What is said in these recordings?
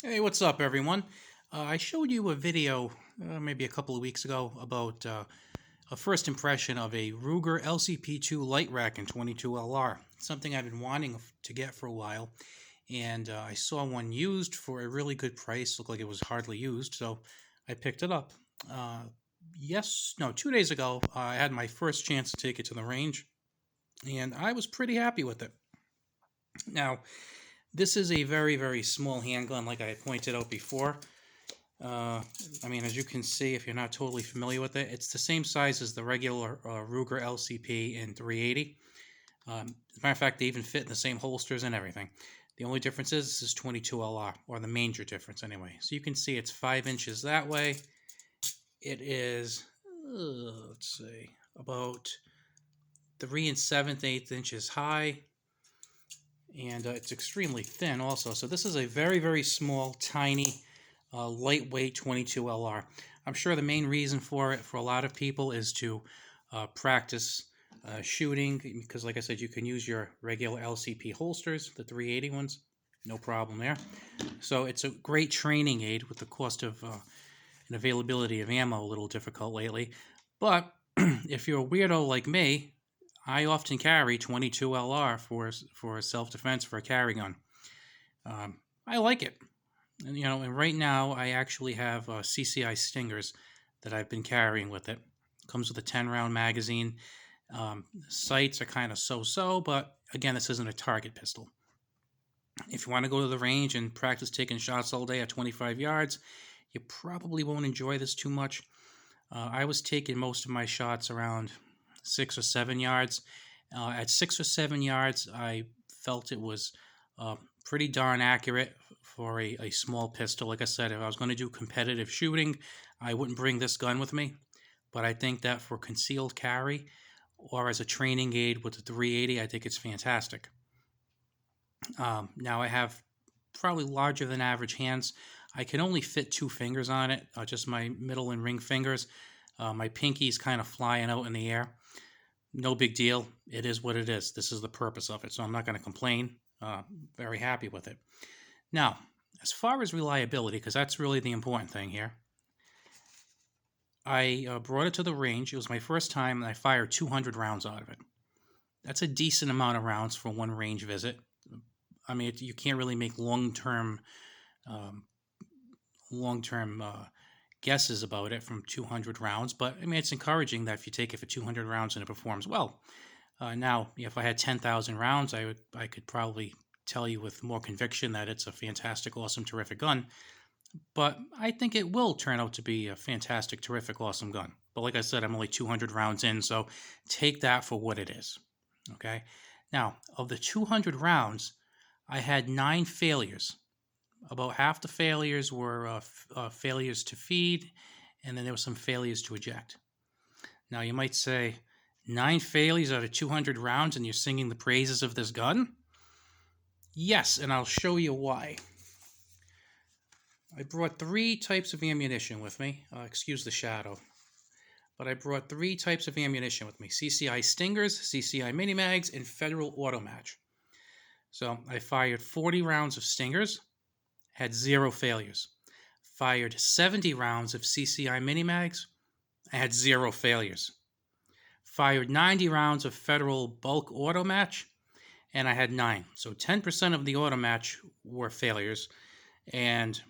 Hey, what's up, everyone? I showed you a video maybe a couple of weeks ago about a first impression of a Ruger LCP2 Lite Rack in 22LR. Something I've been wanting to get for a while, and I saw one used for a really good price. Looked like it was hardly used, so I picked it up. Uh, yes, no, 2 days ago, I had my first chance to take it to the range, and I was pretty happy with it. Now, this is a very, very small handgun, like I pointed out before. Uh, I mean, as you can see, if you're not totally familiar with it, it's the same size as the regular Ruger LCP in 380. As a matter of fact, they even fit in the same holsters and everything. The only difference is this is 22LR, or the major difference anyway. So you can see it's 5 inches that way. It is, let's see, about 3 7/8 inches high, and it's extremely thin also. So this is a very, very small, tiny, lightweight 22LR. I'm sure the main reason for it for a lot of people is to practice shooting because, like I said, you can use your regular LCP holsters, the 380 ones, no problem there. So it's a great training aid with the cost of and availability of ammo a little difficult lately. But if you're a weirdo like me, I often carry 22LR for self defense for a carry gun. I like it. And right now I actually have CCI Stingers that I've been carrying with it. Comes with a 10-round magazine. Sights are kind of so-so, but again, this isn't a target pistol. If you want to go to the range and practice taking shots all day at 25 yards, you probably won't enjoy this too much. I was taking most of my shots around 6 or 7 yards. At 6 or 7 yards, I felt it was pretty darn accurate for a small pistol. Like I said, if I was going to do competitive shooting, I wouldn't bring this gun with me. But I think that for concealed carry or as a training aid with the 380, I think it's fantastic. Now I have probably larger than average hands. I can only fit 2 fingers on it, just my middle and ring fingers. My pinky's kind of flying out in the air. No big deal. It is what it is. This is the purpose of it, so I'm not going to complain. Very happy with it. Now, as far as reliability, because that's really the important thing here, I brought it to the range. It was my first time, and I fired 200 rounds out of it. That's a decent amount of rounds for one range visit. I mean, you can't really make um, long-term guesses about it from 200 rounds, but I mean, it's encouraging that if you take it for 200 rounds and it performs well. Now, if I had 10,000 rounds, I could probably tell you with more conviction that it's a fantastic, awesome, terrific gun. But I think it will turn out to be a fantastic, terrific, awesome gun. But like I said, I'm only 200 rounds in, so take that for what it is. Okay. Now, of the 200 rounds, I had 9 failures. About half the failures were failures to feed, and then there were some failures to eject. Now, you might say, 9 failures out of 200 rounds, and you're singing the praises of this gun? Yes, and I'll show you why. I brought 3 types of ammunition with me. Excuse the shadow. But I brought 3 types of ammunition with me: CCI Stingers, CCI Mini Mags, and Federal Auto Match. So I fired 40 rounds of Stingers, had 0 failures. Fired 70 rounds of CCI Mini Mags, I had 0 failures. Fired 90 rounds of Federal Bulk Auto Match, and I had 9. So 10% of the auto match were failures, and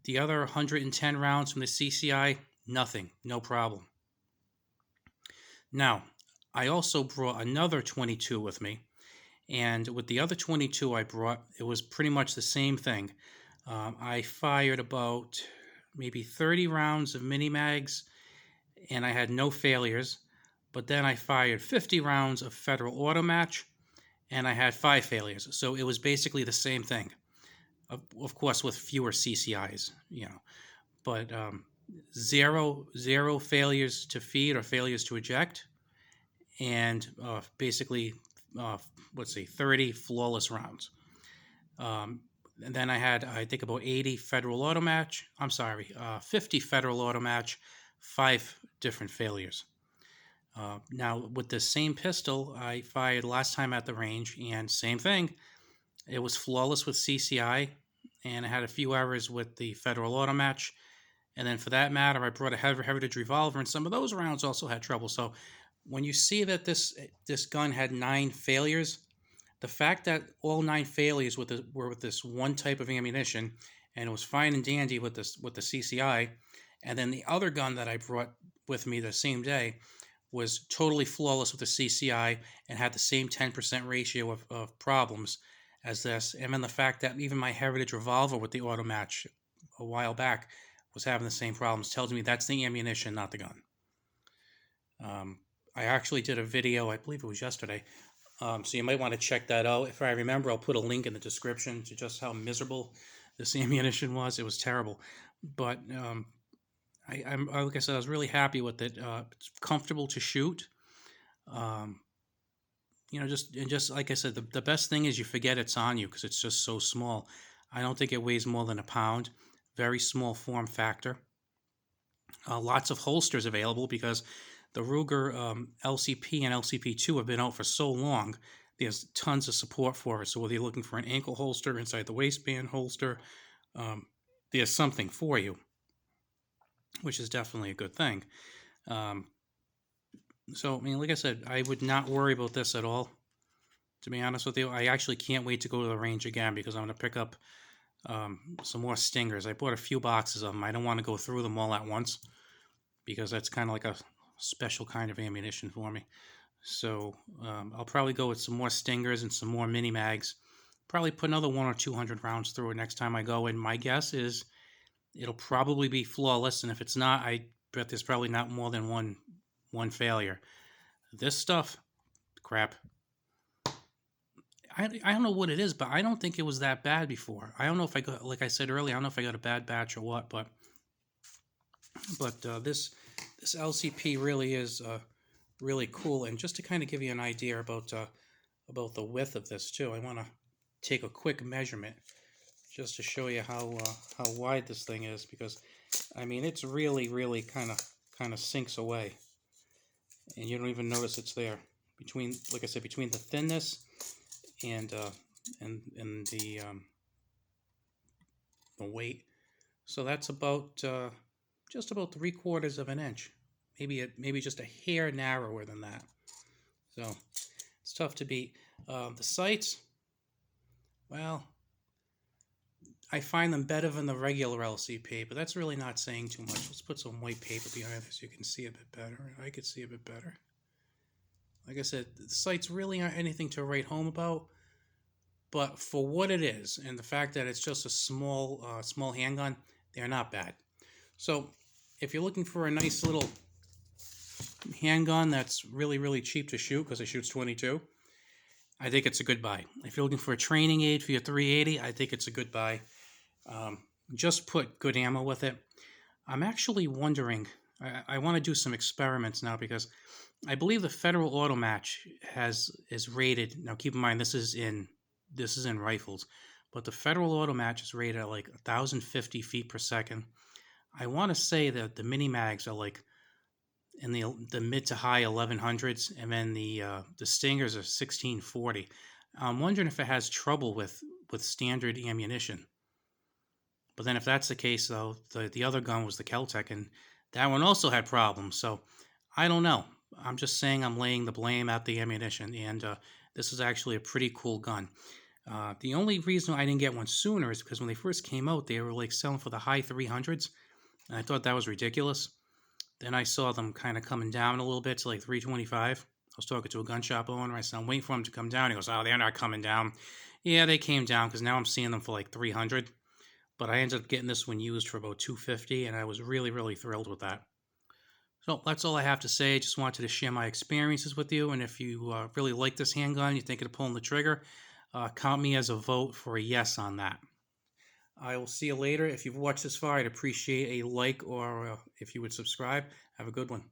the other 110 rounds from the CCI, nothing, no problem. Now, I also brought another 22 with me, and with the other 22 I brought, it was pretty much the same thing. I fired about maybe 30 rounds of mini mags, and I had no failures. But then I fired 50 rounds of Federal Auto Match, and I had 5 failures. So it was basically the same thing. Of course, with fewer CCIs. But zero failures to feed or failures to eject, and basically, let's see, 30 flawless rounds. And then I had, I think, about 80 Federal Auto Match. I'm sorry, 50 Federal Auto Match, 5 different failures. Now, with the same pistol, I fired last time at the range, and same thing. It was flawless with CCI, and I had a few errors with the Federal Auto Match. And then for that matter, I brought a Heritage revolver, and some of those rounds also had trouble. So when you see that this gun had 9 failures, the fact that all 9 failures were with this one type of ammunition, and it was fine and dandy with the CCI, and then the other gun that I brought with me the same day was totally flawless with the CCI and had the same 10% ratio of problems as this. And then the fact that even my Heritage revolver with the auto match a while back was having the same problems tells me that's the ammunition, not the gun. I actually did a video, I believe it was yesterday, so you might want to check that out. If I remember, I'll put a link in the description to just how miserable this ammunition was. It was terrible. But I'm like I said, I was really happy with it. It's comfortable to shoot. Just like I said, the best thing is you forget it's on you because it's just so small. I don't think it weighs more than a pound. Very small form factor. Lots of holsters available because the Ruger LCP and LCP2 have been out for so long. There's tons of support for it. So whether you're looking for an ankle holster, inside the waistband holster, there's something for you, which is definitely a good thing. So, I mean, like I said, I would not worry about this at all, to be honest with you. I actually can't wait to go to the range again because I'm going to pick up some more stingers. I bought a few boxes of them. I don't want to go through them all at once because that's kind of like a special kind of ammunition for me. So I'll probably go with some more stingers and some more mini mags. Probably put another 100 or 200 rounds through it next time I go. And my guess is it'll probably be flawless. And if it's not, I bet there's probably not more than one failure. This stuff, crap. I don't know what it is, but I don't think it was that bad before. I don't know if I got, like I said earlier, I don't know if I got a bad batch or what, but this LCP really is really cool. And just to kind of give you an idea about the width of this too, I want to take a quick measurement just to show you how wide this thing is, because I mean it's really kind of sinks away, and you don't even notice it's there. Between, like I said, between the thinness and the weight, so that's about just about 3/4 of an inch, maybe just a hair narrower than that. So it's tough to beat. The sights, well, I find them better than the regular LCP, but that's really not saying too much. Let's put some white paper behind this so you can see a bit better. I could see a bit better. Like I said, the sights really aren't anything to write home about, but for what it is and the fact that it's just a small handgun, they're not bad. So if you're looking for a nice little handgun that's really cheap to shoot because it shoots 22, I think it's a good buy. If you're looking for a training aid for your 380, I think it's a good buy. Just put good ammo with it. I'm actually wondering, I want to do some experiments now because I believe the Federal Auto Match is rated. Now keep in mind this is in rifles, but the Federal Auto Match is rated at like 1,050 feet per second. I want to say that the mini mags are like in the mid to high 1100s, and then the stingers are 1640. I'm wondering if it has trouble with standard ammunition. But then if that's the case, though, the other gun was the Keltec, and that one also had problems. So I don't know. I'm just saying I'm laying the blame at the ammunition, and this is actually a pretty cool gun. The only reason I didn't get one sooner is because when they first came out, they were like selling for the high 300s, and I thought that was ridiculous. Then I saw them kind of coming down a little bit to like 325. I was talking to a gun shop owner. I said, I'm waiting for them to come down. He goes, oh, they're not coming down. Yeah, they came down because now I'm seeing them for like 300. But I ended up getting this one used for about 250, and I was really thrilled with that. So that's all I have to say. Just wanted to share my experiences with you. And if you really like this handgun, you're thinking of pulling the trigger, count me as a vote for a yes on that. I will see you later. If you've watched this far, I'd appreciate a like, or if you would subscribe. Have a good one.